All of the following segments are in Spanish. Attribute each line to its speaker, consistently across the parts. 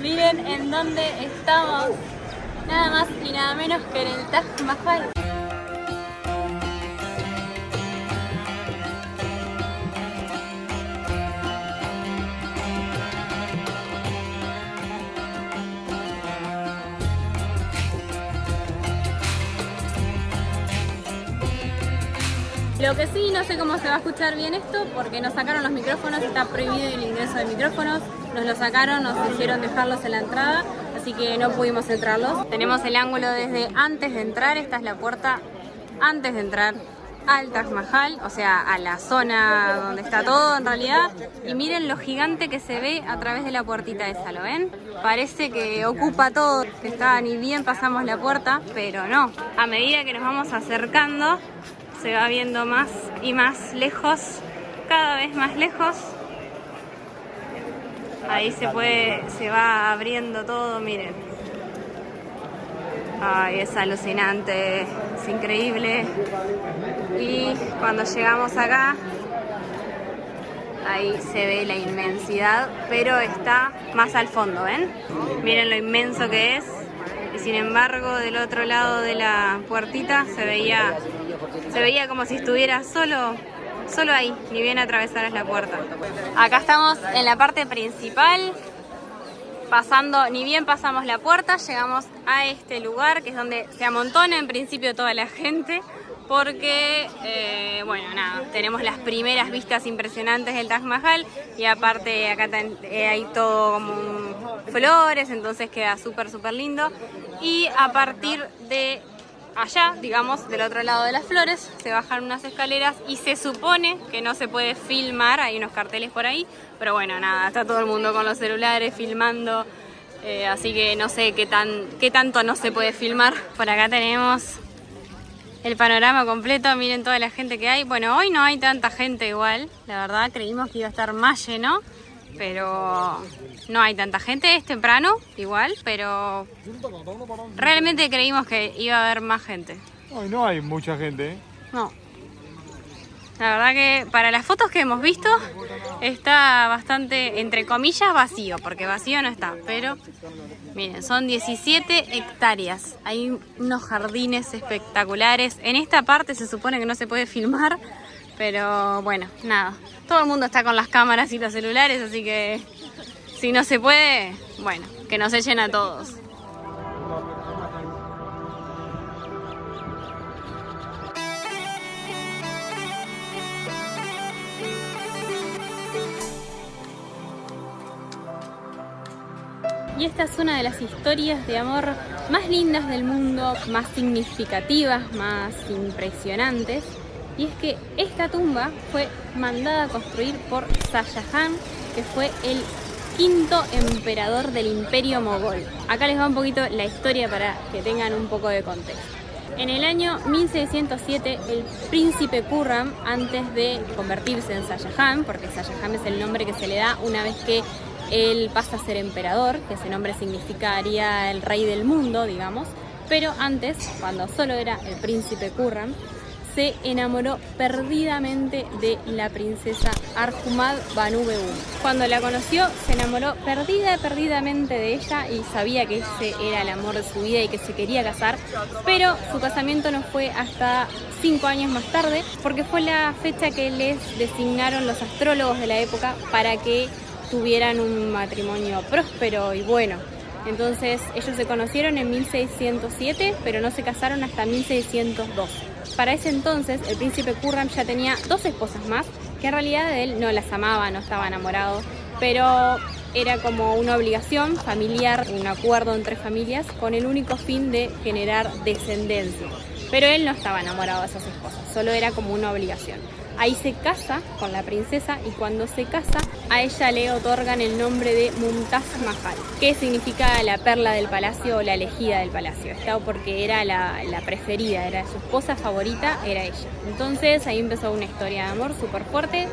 Speaker 1: Miren en dónde estamos. Nada más y nada menos que en el Taj Mahal. Lo que sí, no sé cómo se va a escuchar bien esto porque nos sacaron los micrófonos, está prohibido el ingreso de micrófonos, nos los sacaron, nos hicieron dejarlos en la entrada, así que no pudimos entrarlos. Tenemos el ángulo desde antes de entrar, esta es la puerta antes de entrar al Taj Mahal, o sea, a la zona donde está todo en realidad. Y miren lo gigante que se ve a través de la puertita esa, ¿lo ven? Parece que ocupa todo, que está ni bien pasamos la puerta, pero no. A medida que nos vamos acercando, se va viendo más y más lejos, cada vez más lejos. Ahí se va abriendo todo, miren. Ay, es alucinante, es increíble. Y cuando llegamos acá, ahí se ve la inmensidad, pero está más al fondo, ¿ven? Miren lo inmenso que es. Y sin embargo, del otro lado de la puertita se veía como si estuviera solo ahí, ni bien atravesaras la puerta. Acá estamos en la parte principal, ni bien pasamos la puerta, llegamos a este lugar que es donde se amontona en principio toda la gente, porque, bueno, nada, tenemos las primeras vistas impresionantes del Taj Mahal y aparte acá hay todo como flores, entonces queda súper lindo. Y a partir de allá, digamos, del otro lado de las flores, se bajan unas escaleras y se supone que no se puede filmar, hay unos carteles por ahí, pero bueno, nada, está todo el mundo con los celulares filmando, así que no sé qué tanto no se puede filmar. Por acá tenemos el panorama completo, miren toda la gente que hay. Bueno, hoy no hay tanta gente igual, la verdad, creímos que iba a estar más lleno, pero no hay tanta gente, es temprano igual, pero realmente creímos que iba a haber más gente.
Speaker 2: Hoy no hay mucha gente, ¿eh?
Speaker 1: No. La verdad que para las fotos que hemos visto está bastante, entre comillas, vacío, porque vacío no está, pero miren, son 17 hectáreas, hay unos jardines espectaculares. En esta parte se supone que no se puede filmar, pero bueno, nada, todo el mundo está con las cámaras y los celulares, así que si no se puede, bueno, que nos echen a todos. Y esta es una de las historias de amor más lindas del mundo, más significativas, más impresionantes. Y es que esta tumba fue mandada a construir por Shah Jahan, que fue el quinto emperador del Imperio Mogol. Acá les va un poquito la historia para que tengan un poco de contexto. En el año 1607, el príncipe Khurram, antes de convertirse en Shah Jahan, porque Shah Jahan es el nombre que se le da una vez que él pasa a ser emperador, que ese nombre significaría el rey del mundo, digamos, pero antes, cuando solo era el príncipe Khurram, se enamoró perdidamente de la princesa Arjumand Banu Begum. Cuando la conoció, se enamoró perdidamente de ella y sabía que ese era el amor de su vida y que se quería casar, pero su casamiento no fue hasta 5 años más tarde, porque fue la fecha que les designaron los astrólogos de la época para que tuvieran un matrimonio próspero y bueno. Entonces ellos se conocieron en 1607, pero no se casaron hasta 1612. Para ese entonces el príncipe Khurram ya tenía 2 esposas más, que en realidad él no las amaba, no estaba enamorado, pero era como una obligación familiar, un acuerdo entre familias con el único fin de generar descendencia. Pero él no estaba enamorado de esas esposas, solo era como una obligación. Ahí se casa con la princesa y cuando se casa a ella le otorgan el nombre de Mumtaz Mahal, que significa la perla del palacio o la elegida del palacio. Esto porque era la preferida, era su esposa favorita, era ella. Entonces ahí empezó una historia de amor súper fuerte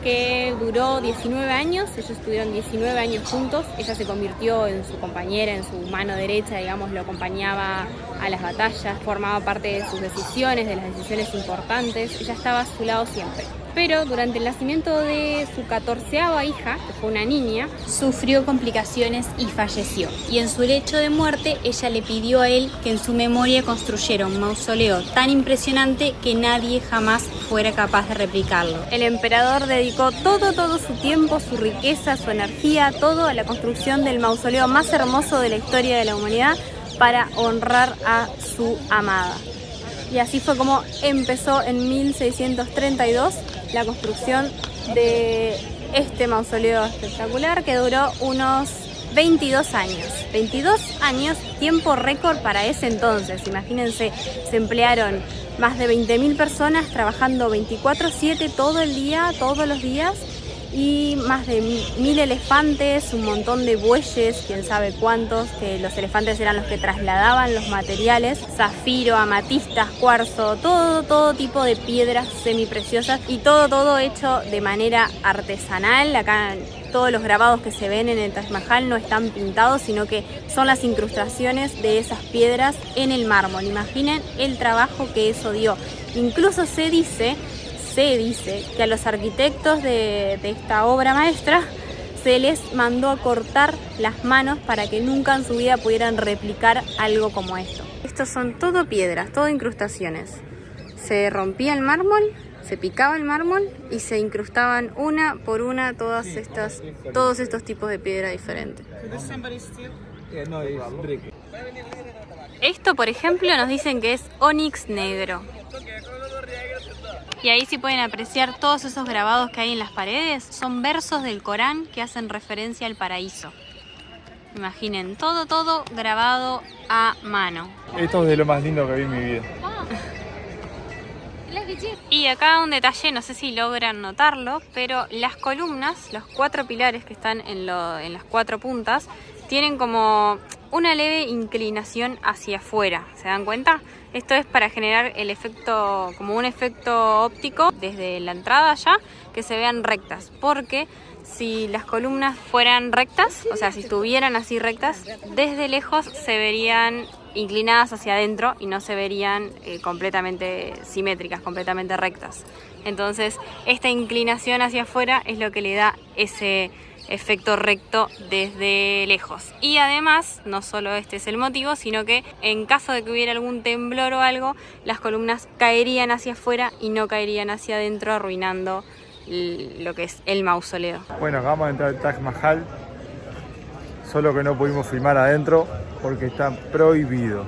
Speaker 1: que duró 19 años, ellos estuvieron 19 años juntos, ella se convirtió en su compañera, en su mano derecha, digamos, lo acompañaba a las batallas, formaba parte de sus decisiones, de las decisiones importantes, ella estaba a su lado siempre. Pero durante el nacimiento de su 14ª hija, que fue una niña,
Speaker 3: sufrió complicaciones y falleció. Y en su lecho de muerte, ella le pidió a él que en su memoria construyera un mausoleo tan impresionante que nadie jamás fuera capaz de replicarlo.
Speaker 1: El emperador dedicó todo su tiempo, su riqueza, su energía, todo a la construcción del mausoleo más hermoso de la historia de la humanidad para honrar a su amada. Y así fue como empezó en 1632 la construcción de este mausoleo espectacular, que duró unos 22 años. 22 años, tiempo récord para ese entonces. Imagínense, se emplearon más de 20.000 personas trabajando 24/7 todo el día, todos los días, y más de 1.000 elefantes, un montón de bueyes, quién sabe cuántos, que los elefantes eran los que trasladaban los materiales, zafiro, amatistas, cuarzo, todo tipo de piedras semipreciosas, y todo hecho de manera artesanal. Acá todos los grabados que se ven en el Taj Mahal no están pintados, sino que son las incrustaciones de esas piedras en el mármol. Imaginen el trabajo que eso dio. Incluso se dice que a los arquitectos de esta obra maestra se les mandó a cortar las manos para que nunca en su vida pudieran replicar algo como esto. Estos son todo piedras, todo incrustaciones. Se rompía el mármol, se picaba el mármol y se incrustaban una por una todos estos tipos de piedra diferentes. Esto, por ejemplo, nos dicen que es ónix negro. Y ahí sí pueden apreciar todos esos grabados que hay en las paredes. Son versos del Corán que hacen referencia al paraíso. Imaginen, todo grabado a mano.
Speaker 2: Esto es de lo más lindo que vi en mi vida.
Speaker 1: Y acá un detalle, no sé si logran notarlo, pero las columnas, los 4 pilares que están en las 4 puntas, tienen como una leve inclinación hacia afuera. ¿Se dan cuenta? Esto es para generar el efecto, como un efecto óptico desde la entrada ya, que se vean rectas. Porque si las columnas fueran rectas, o sea, si estuvieran así rectas, desde lejos se verían inclinadas hacia adentro y no se verían completamente simétricas, completamente rectas. Entonces, esta inclinación hacia afuera es lo que le da ese efecto recto desde lejos. Y además, no solo este es el motivo, sino que en caso de que hubiera algún temblor o algo, las columnas caerían hacia afuera y no caerían hacia adentro, arruinando lo que es el mausoleo.
Speaker 2: Bueno, acabamos de entrar al Taj Mahal, solo que no pudimos filmar adentro porque está prohibido.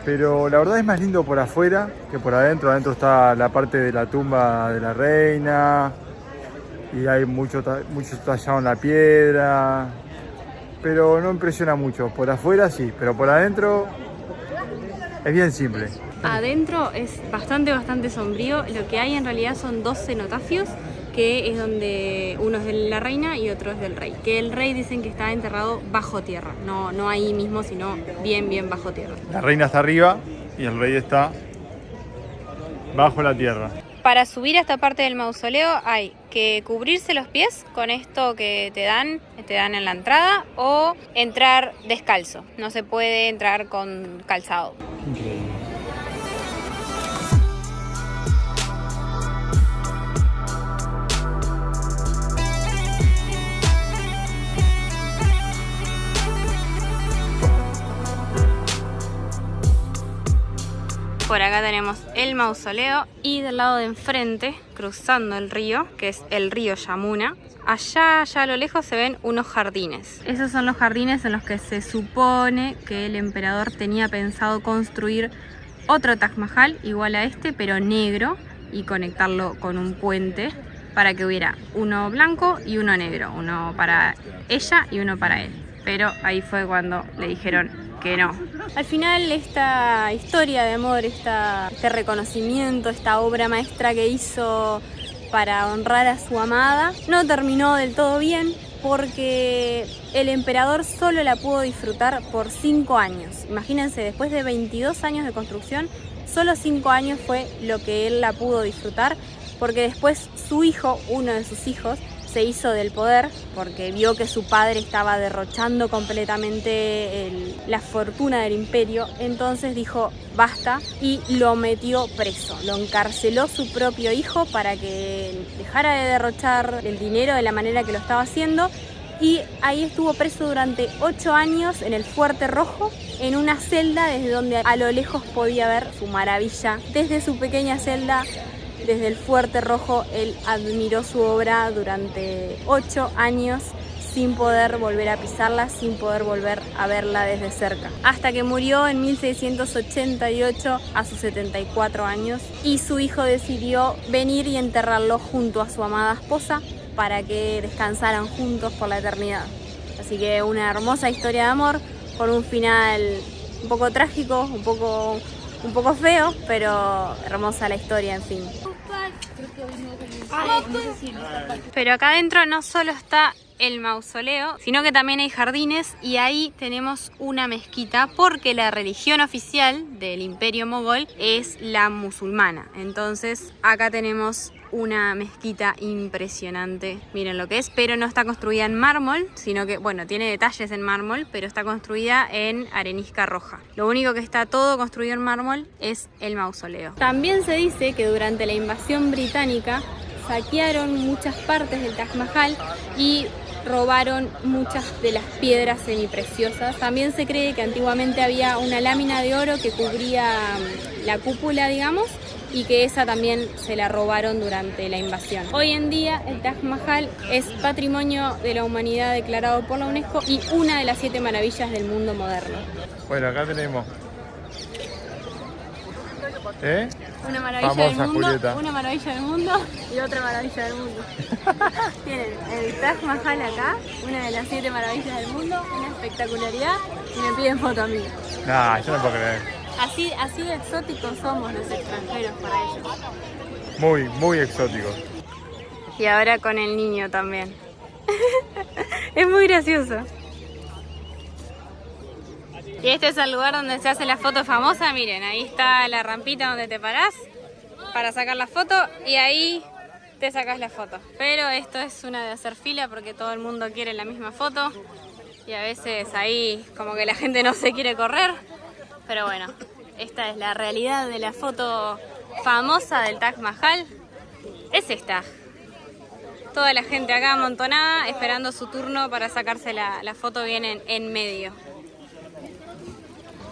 Speaker 2: Pero la verdad es más lindo por afuera que por adentro. Adentro está la parte de la tumba de la reina y hay mucho tallado en la piedra, pero no impresiona mucho. Por afuera sí, pero por adentro es bien simple.
Speaker 1: Adentro es bastante sombrío. Lo que hay en realidad son 2 cenotafios, que es donde uno es de la reina y otro es del rey. Que el rey dicen que está enterrado bajo tierra, no ahí mismo, sino bien bajo tierra.
Speaker 2: La reina está arriba y el rey está bajo la tierra.
Speaker 1: Para subir a esta parte del mausoleo hay que cubrirse los pies con esto que te dan en la entrada, o entrar descalzo. No se puede entrar con calzado.
Speaker 2: Increíble.
Speaker 1: Por acá tenemos el mausoleo y del lado de enfrente, cruzando el río, que es el río Yamuna, allá a lo lejos se ven unos jardines. Esos son los jardines en los que se supone que el emperador tenía pensado construir otro Taj Mahal igual a este, pero negro, y conectarlo con un puente para que hubiera uno blanco y uno negro, uno para ella y uno para él. Pero ahí fue cuando le dijeron que no. Al final, esta historia de amor, este reconocimiento, esta obra maestra que hizo para honrar a su amada, no terminó del todo bien, porque el emperador solo la pudo disfrutar por 5 años. Imagínense, después de 22 años de construcción, solo 5 años fue lo que él la pudo disfrutar, porque después su hijo, uno de sus hijos, se hizo del poder porque vio que su padre estaba derrochando completamente la fortuna del imperio. Entonces dijo basta y lo metió preso, lo encarceló su propio hijo para que dejara de derrochar el dinero de la manera que lo estaba haciendo, y ahí estuvo preso durante 8 años en el Fuerte Rojo, en una celda desde donde a lo lejos podía ver su maravilla. Desde su pequeña celda, desde el Fuerte Rojo, él admiró su obra durante 8 años sin poder volver a pisarla, sin poder volver a verla desde cerca. Hasta que murió en 1688 a sus 74 años y su hijo decidió venir y enterrarlo junto a su amada esposa para que descansaran juntos por la eternidad. Así que una hermosa historia de amor con un final un poco trágico, un poco feo, pero hermosa la historia, en fin. Pero acá adentro no solo está el mausoleo, sino que también hay jardines, y ahí tenemos una mezquita porque la religión oficial del Imperio Mogol es la musulmana. Entonces acá tenemos una mezquita impresionante, miren lo que es, pero no está construida en mármol, sino que, bueno, tiene detalles en mármol, pero está construida en arenisca roja. Lo único que está todo construido en mármol es el mausoleo. También se dice que durante la invasión británica saquearon muchas partes del Taj Mahal y robaron muchas de las piedras semipreciosas. También se cree que antiguamente había una lámina de oro que cubría la cúpula, digamos, y que esa también se la robaron durante la invasión. Hoy en día el Taj Mahal es Patrimonio de la Humanidad declarado por la UNESCO y una de las 7 maravillas del mundo moderno.
Speaker 2: Bueno, acá tenemos
Speaker 1: una maravilla
Speaker 2: famosa
Speaker 1: del mundo,
Speaker 2: Julieta.
Speaker 1: una maravilla del mundo y otra maravilla del mundo. Tienen el Taj Mahal acá, una de las 7 maravillas del mundo, una espectacularidad, y me piden foto a mí.
Speaker 2: Nah, yo no puedo creer.
Speaker 1: Así de exóticos somos los extranjeros para ellos.
Speaker 2: Muy exótico.
Speaker 1: Y ahora con el niño también. Es muy gracioso. Y este es el lugar donde se hace la foto famosa. Miren, ahí está la rampita donde te parás para sacar la foto, y ahí te sacas la foto. Pero esto es una de hacer fila porque todo el mundo quiere la misma foto, y a veces ahí como que la gente no se quiere correr. Pero bueno, esta es la realidad de la foto famosa del Taj Mahal. Es esta. Toda la gente acá amontonada esperando su turno para sacarse la foto bien en medio.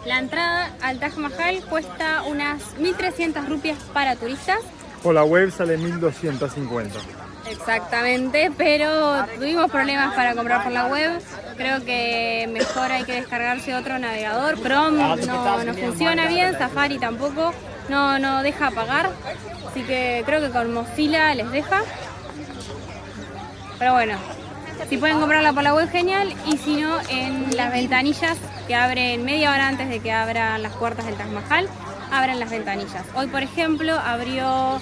Speaker 1: La entrada al Taj Mahal cuesta unas 1.300 rupias para turistas.
Speaker 2: Por la web sale 1.250.
Speaker 1: Exactamente, pero tuvimos problemas para comprar por la web. Creo que mejor hay que descargarse otro navegador. Chrome no funciona bien, Safari tampoco, no deja pagar. Así que creo que con Mozilla les deja. Pero bueno, si pueden comprarla por la web, genial. Y si no, en las ventanillas que abren media hora antes de que abran las puertas del Taj Mahal, abren las ventanillas. Hoy, por ejemplo, abrió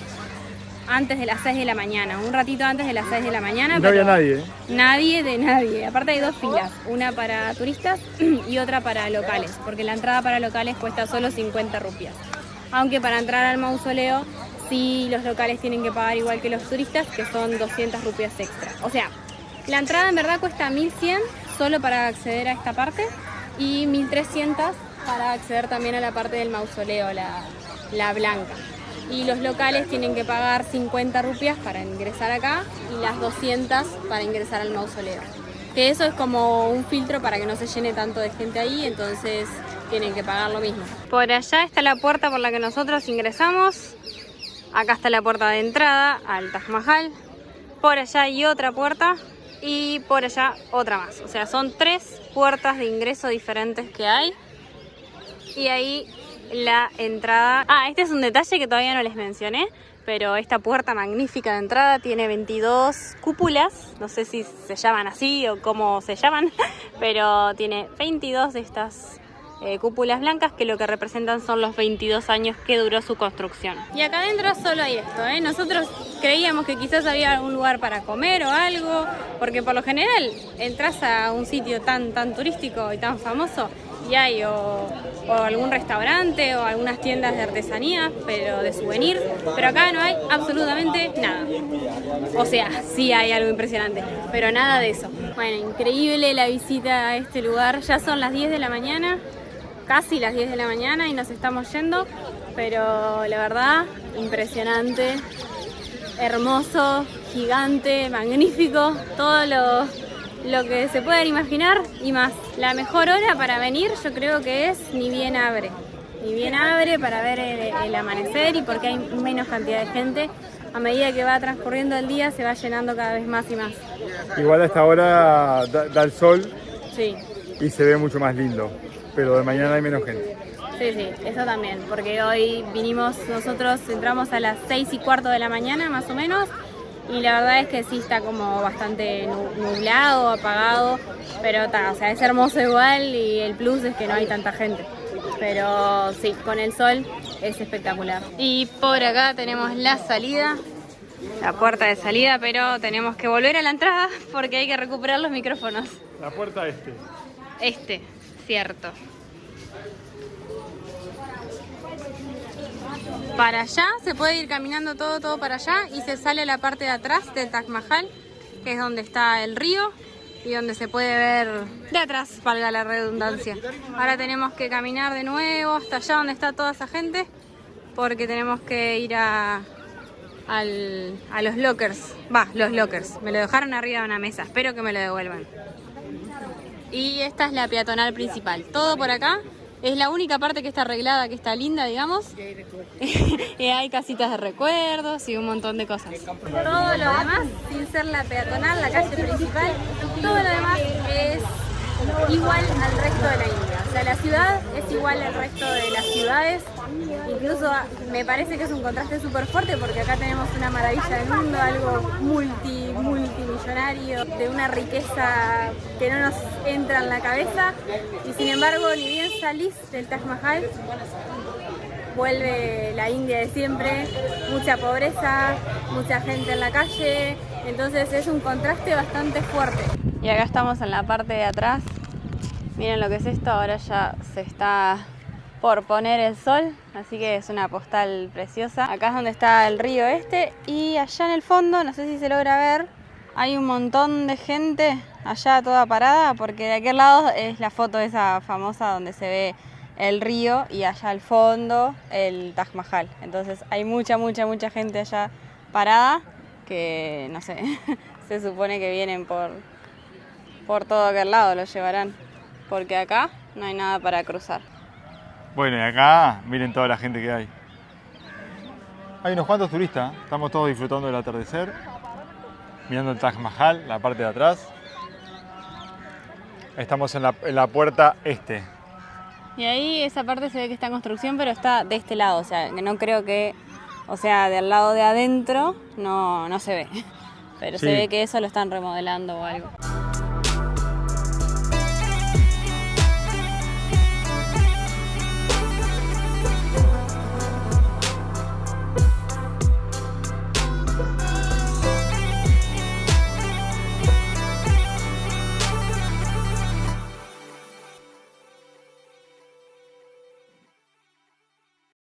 Speaker 1: antes de las 6 de la mañana, un ratito antes de las 6 de la mañana.
Speaker 2: No había nadie.
Speaker 1: Nadie de nadie. Aparte hay 2 filas, una para turistas y otra para locales, porque la entrada para locales cuesta solo 50 rupias. Aunque para entrar al mausoleo, sí, los locales tienen que pagar igual que los turistas, que son 200 rupias extra. O sea, la entrada en verdad cuesta 1.100 solo para acceder a esta parte y 1.300 para acceder también a la parte del mausoleo, la blanca. Y los locales tienen que pagar 50 rupias para ingresar acá y las 200 para ingresar al mausoleo. Que eso es como un filtro para que no se llene tanto de gente ahí, entonces tienen que pagar lo mismo. Por allá está la puerta por la que nosotros ingresamos. Acá está la puerta de entrada al Taj Mahal. Por allá hay otra puerta y por allá otra más. O sea, son 3 puertas de ingreso diferentes que hay. Y ahí la entrada. Este es un detalle que todavía no les mencioné, pero esta puerta magnífica de entrada tiene 22 cúpulas, no sé si se llaman así o cómo se llaman, pero tiene 22 de estas cúpulas blancas que lo que representan son los 22 años que duró su construcción. Y acá adentro solo hay esto, Nosotros creíamos que quizás había algún lugar para comer o algo, porque por lo general entras a un sitio tan turístico y tan famoso y hay o algún restaurante o algunas tiendas de artesanía, pero de souvenir, pero acá no hay absolutamente nada. O sea, sí hay algo impresionante, pero nada de eso. Bueno, increíble la visita a este lugar. Ya son las 10 de la mañana, casi las 10 de la mañana y nos estamos yendo, pero la verdad, impresionante, hermoso, gigante, magnífico, todo lo que se puedan imaginar y más. La mejor hora para venir yo creo que es ni bien abre para ver el amanecer y porque hay menos cantidad de gente. A medida que va transcurriendo el día se va llenando cada vez más y más.
Speaker 2: Igual a esta hora da el sol,
Speaker 1: Sí.
Speaker 2: Y se ve mucho más lindo, pero de mañana hay menos gente.
Speaker 1: Sí, eso también, porque hoy nosotros entramos a las 6:15 de la mañana más o menos y la verdad es que sí está como bastante nublado, apagado, pero o sea, es hermoso igual y el plus es que no hay tanta gente. Pero sí, con el sol es espectacular. Y por acá tenemos la salida, la puerta de salida, pero tenemos que volver a la entrada porque hay que recuperar los micrófonos.
Speaker 2: La puerta
Speaker 1: Cierto. Para allá, se puede ir caminando todo para allá y se sale a la parte de atrás del Taj Mahal, que es donde está el río y donde se puede ver de atrás, valga la redundancia. Ahora tenemos que caminar de nuevo hasta allá donde está toda esa gente, porque tenemos que ir a los lockers. Los lockers. Me lo dejaron arriba de una mesa, espero que me lo devuelvan. Y esta es la peatonal principal. Todo por acá. Es la única parte que está arreglada, que está linda, digamos. Y hay casitas de recuerdos y un montón de cosas. Todo lo demás, sin ser la peatonal, la calle principal, todo lo demás es igual al resto de la India. O sea, la ciudad es igual al resto de las ciudades. Incluso me parece que es un contraste súper fuerte porque acá tenemos una maravilla del mundo, algo multimillonario, de una riqueza que no nos entra en la cabeza. Y sin embargo, ni bien salís del Taj Mahal, vuelve la India de siempre, mucha pobreza, mucha gente en la calle. Entonces es un contraste bastante fuerte. Y acá estamos en la parte de atrás. Miren lo que es esto, ahora ya se está por poner el sol, así que es una postal preciosa. Acá es donde está el río y allá en el fondo, no sé si se logra ver, hay un montón de gente allá toda parada, porque de aquel lado es la foto esa famosa donde se ve el río y allá al fondo el Taj Mahal. Entonces hay mucha gente allá parada que, no sé, se supone que vienen por todo aquel lado, lo llevarán, porque acá no hay nada para cruzar.
Speaker 2: Bueno, y acá miren toda la gente que hay. Hay unos cuantos turistas, estamos todos disfrutando del atardecer, mirando el Taj Mahal, la parte de atrás. Estamos en la puerta este.
Speaker 1: Y ahí esa parte se ve que está en construcción, pero está de este lado, o sea, que no creo que, o sea, del lado de adentro no se ve. Pero sí, se ve que eso lo están remodelando o algo.